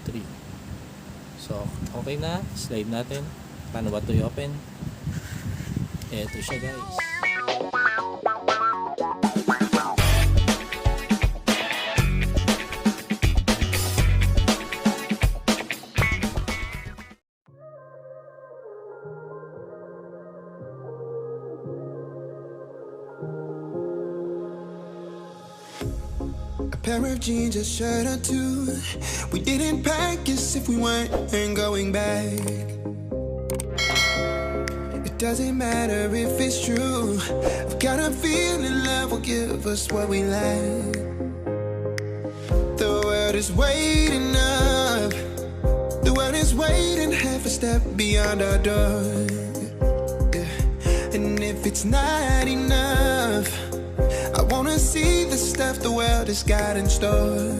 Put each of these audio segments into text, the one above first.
3. So, okay na. Slide natin. Paano ba ito i-open? Eto siya, guys. Pair of jeans, a shirt or two. We didn't pack as if we weren't going back. It doesn't matter if it's true. I've got a feeling love will give us what we lack. The world is waiting up. The world is waiting half a step beyond our door. Yeah. And if it's not enough, I wanna see the stuff the world has got in store.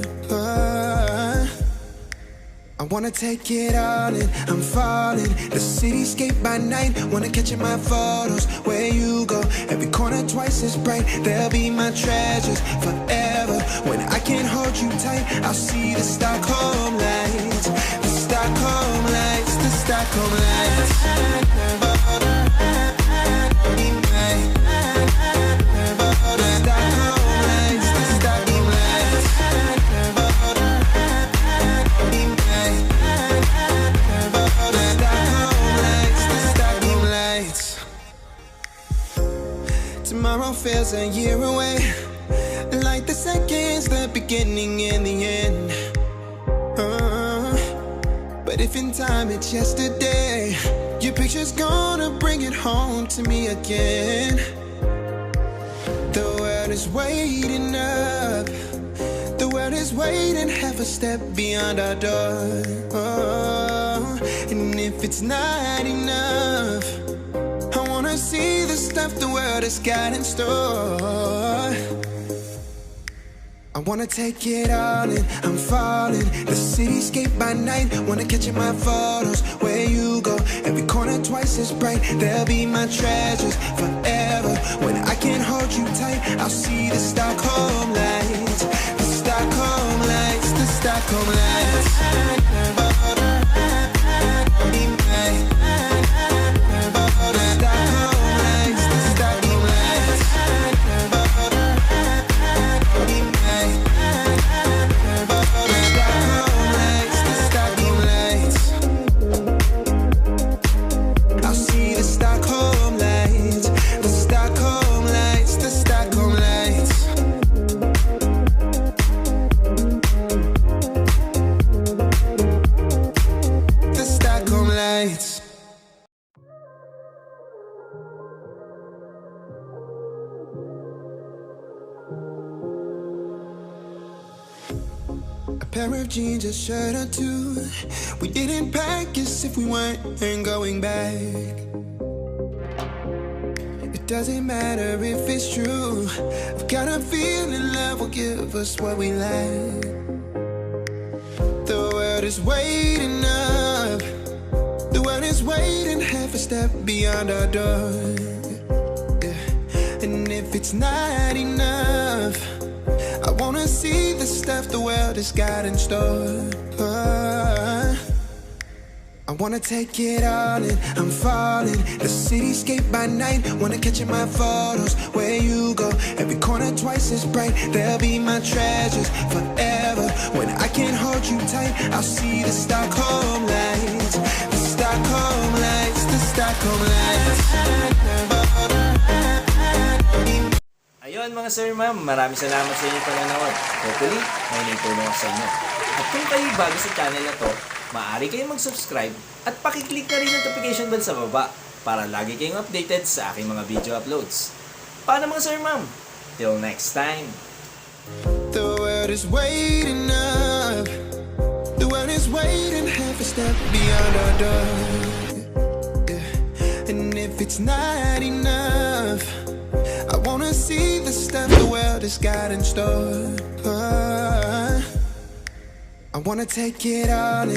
I wanna take it all in, I'm falling. The cityscape by night, wanna catch in my photos. Where you go, every corner twice as bright. They'll be my treasures forever. When I can't hold you tight, I'll see the Stockholm lights. The Stockholm lights, the Stockholm lights. Tomorrow feels a year away, like the seconds, the beginning and the end. But if in time it's yesterday, your picture's gonna bring it home to me again. The world is waiting up. The world is waiting half a step beyond our door. And if it's not enough, I wanna see the stuff the world has got in store. I wanna take it all in, I'm falling. The cityscape by night, wanna catch in my photos. Where you go, every corner twice as bright. They'll be my treasures forever. When I can't hold you tight, I'll see the Stockholm lights. The Stockholm lights, the Stockholm lights. A pair of jeans, a shirt or two. We didn't pack as if we weren't going back. It doesn't matter if it's true. I've got a feeling love will give us what we lack. The world is waiting up. The world is waiting half a step beyond our door. Yeah. And if it's not enough, I wanna see the stuff the world has got in store. I wanna take it all in, I'm falling. The cityscape by night, wanna catch in my photos. Where you go, every corner twice as bright. They'll be my treasures forever. When I can't hold you tight, I'll see the Stockholm lights. The Stockholm lights, the Stockholm lights. Ayun mga sir, ma'am, maraming salamat sa inyong panonood. Hopefully, may naitulong sa inyo. At kung kayo bago sa channel na to, maaari kayong mag-subscribe at pakiclick na rin yung notification bell sa baba para lagi kayong updated sa aking mga video uploads. Paano mga sir, ma'am? Till next time! The world is waiting up. The world is waiting half a step beyond our door. Yeah. And if it's not enough, I wanna see the stuff the world has got in store. I wanna take it all in.